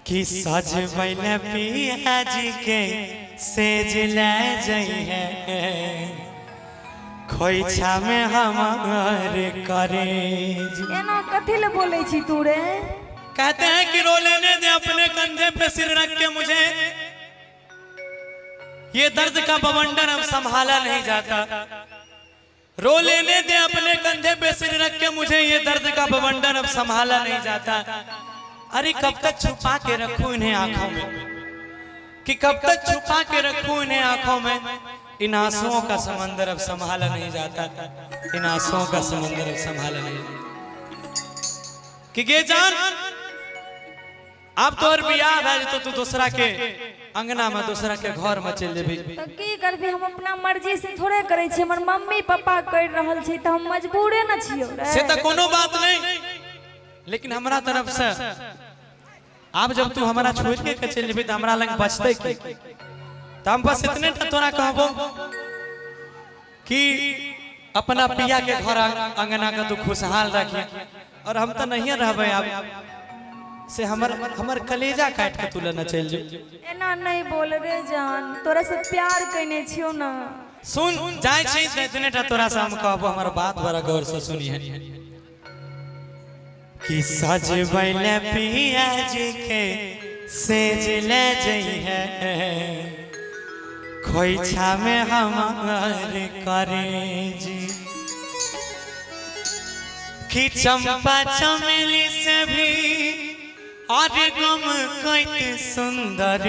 कि सज बैल पिया जी के सेज ले जई है खोइछा में हमारे करेज। एना कथी ले बोले छी तू रे? कहते हैं कि रो लेने दे अपने कंधे पे सिर रख के मुझे, ये दर्द का बवंडर अब संभाला नहीं जाता। रो लेने दे अपने कंधे पे सिर रख के मुझे, ये दर्द का बवंडर अब संभाला नहीं जाता। अरे कब तक छुपा के रखूं इन्हें आंखों में, कि कब तक छुपा के रखूं इन्हें आंखों में। इन आंसुओं का समंदर अब संभाला नहीं जाता, इन आंसुओं का समंदर अब संभाला नहीं जाता। कि गे जान अब तोर बियाह है तो तू दूसरा के अंगना में दूसरा के घर में चल जेबी तो की करबी? हम अपना मर्जी से थोड़े करे छी, हमर मम्मी पापा कर रहल छी त हम मजबूरे न छियो रे। से तो कोनो बात नहीं, लेकिन हमरा तरफ से आप जब तू हमारा छोड़ के चल जेबी त हमरा लग बचते की? तो हम बस इतने तोरा कहबो कि अपना पिया के घर अंगना का तू खुशहाल रखिए, और हम तो नहीं रहबे आप से हमर कलेजा काट के तू लेना चल जो। एना नहीं बोल रे जान, तोरा से प्यार कइने छियो ना। सुन जाय छी इतने तोरा से हम कहबो, हमर बात बड़ा गौर से सुनी है कि सज बैल पिया जी के सेज ले जई है खोइछा में हमारे करेज। कि चंपा चमेली से भी और गम कैत सुंदर,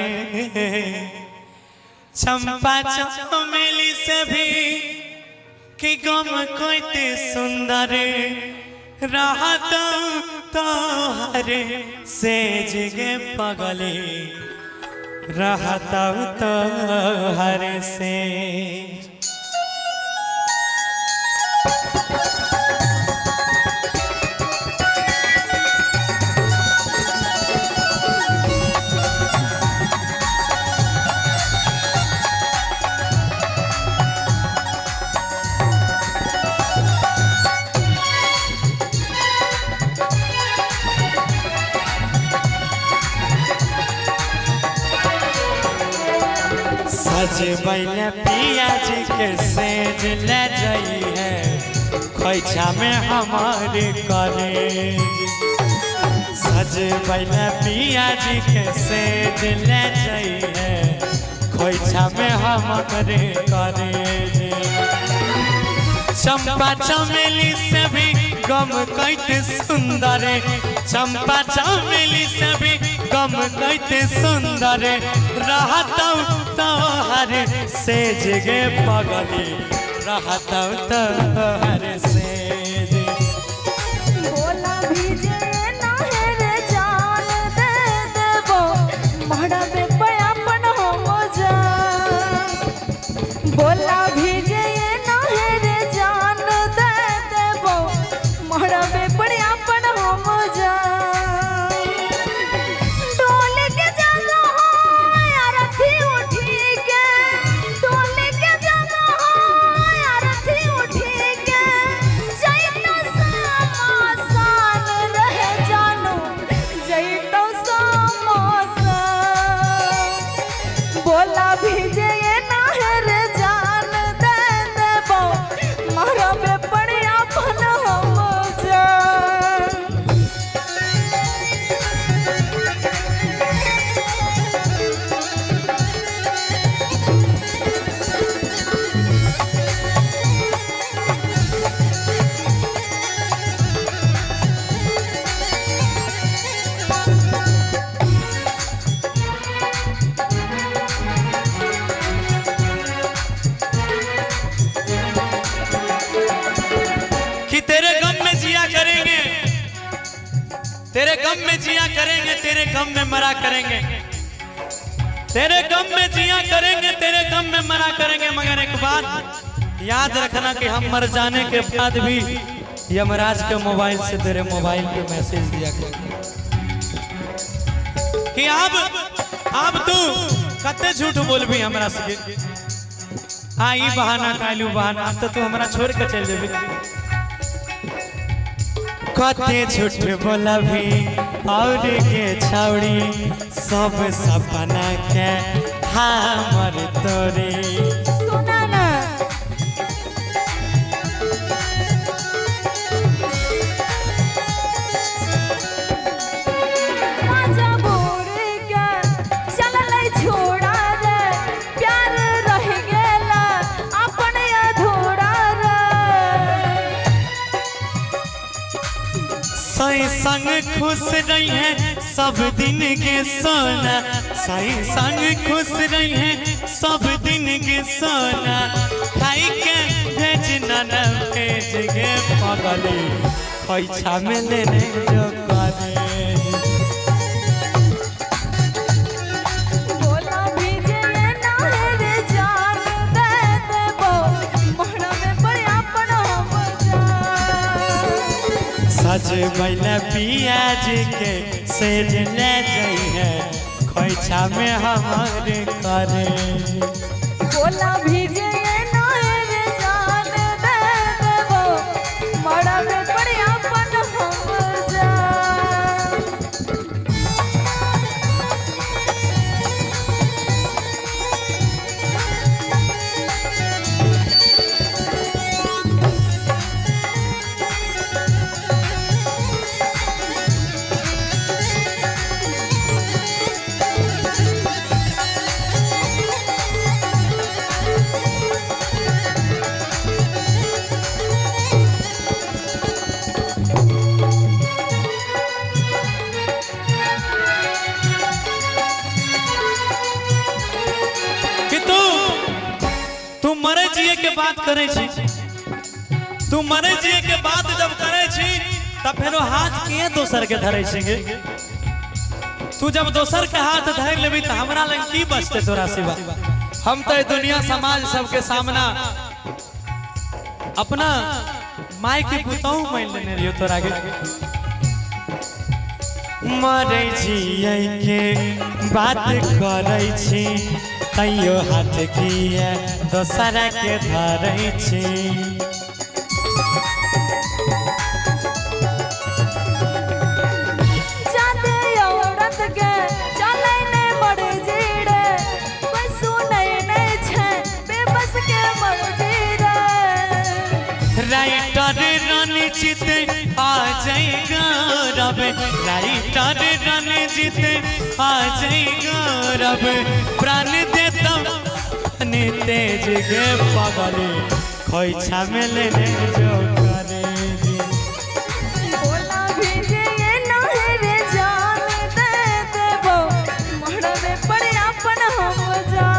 चंपा चमेली से भी कि गम कैत सुंदर रहत तो हरे सेज गे पगले रहत तो हरे सेज। सज बैल पिया जी के सेज ले जई है खोइछा में हमारे करेज। सज बैल पिया जी के सेज ले जई है खोइछा में हमारे करेज। चंपा चमेली से भी गम कैत सुंदर, चंपा चमेली से भी गम कैत सुंदर रहत तो हर सेज गे पगली रहत तो हर सेज। बोला भीजे ना है रे जान, दे देबो मड़ा बे पयापन हो जा। बोला भीजे ना है रे जान, दे देबो मड़ा बे पयापन हो जा। बोला भीजे ना है रे जान, दे देबो मारा बे पड़िया अपन हो जा। तेरे गम में जिया करेंगे, तेरे गम में जिया करेंगे, तेरे गम में मरा करेंगे, तेरे गम में जिया करेंगे, तेरे गम में मरा करेंगे। मगर एक बात याद रखना कि हम मर जाने के बाद भी यमराज के मोबाइल से तेरे मोबाइल पे मैसेज दिया करेंगे कि अब तू कते झूठ बोलबी हमरा से। हाँ ई बहाना कालू बहाना, अब तो तू हमरा छोड़ के चल जेबी। कते झूठ बोला भी और के छौड़ी सब सपना के हमर तोरी। सुना ना सही संग खुश रही है सब दिन के सोना, सही संग खुश रही है सब दिन के सोना। खाई के भेजना न भेज गे पगली पैसा में लेने जो करे। सज बैला पियाज के सेज ले जाइए खोइछा में हमारे करे। बोला भीजे नहर जान दे देबो मड़ा में पड़े अपन हम जा। तू मरे जिए के बात करे छी, तू मरे जिए के बात जब करे छी तब फिर हाथ के दोसर के धरे छेगे। तू जब दोसर के हाथ धर लेबी तो हमरा लग की बचते तोरा सिवा। हम तो दुनिया समाज सबके सामना अपना माई के पुतौ मान लेने रहियो तोरा के। मरे जिए के बात करे छी तैयो हाथ किए दोसरा के धरे छी। जाते औरत के चले ने मरे जीड़े कोई सुने नहीं छे बेबस के मर जीड़े। राइटर रणजीत आ जाएगा रब, राइटर रणजीत आ जाएगा रब। प्राण देता तेज गे पगली खोइछा में लेने जो करे। बोला भीजे नहर जान दे देबो मड़ा में पड़े अपन हम जा।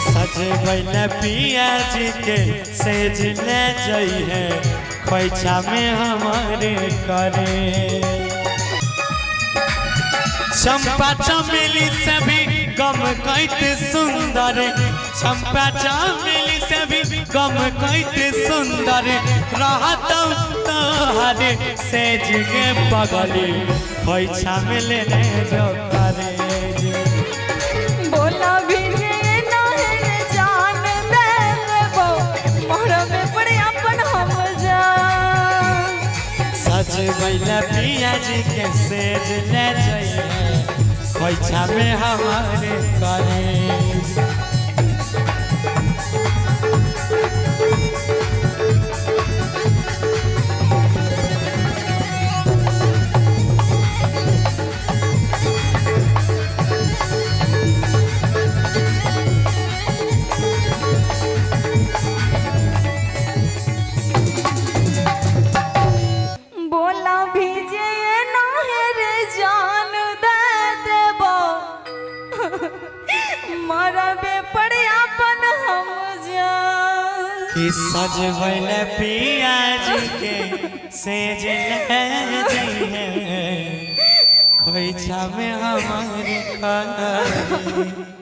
सज बैला पियाज के सेज ले जाइए खोइछा में हमारे करे। चंपा चमेली से भी गम कैते सुंदर, चंपा चमेली से भी गम कैते सुंदर। रहत तोहरे सेज के पगली खोइछा में लेने जो करे। बोला भीजे नहर जान दे देबो मड़ा में पड़े अपन हम जा। सज बैला पियाज के सेज ले जाइए खोइछा में हमारे करे। बोला भीजे नहर जान दे देबो मरबे पड़े अपन हम जा। कि सज बैला पियाज के सेज ले जाइए खोइछा में हमारे करे।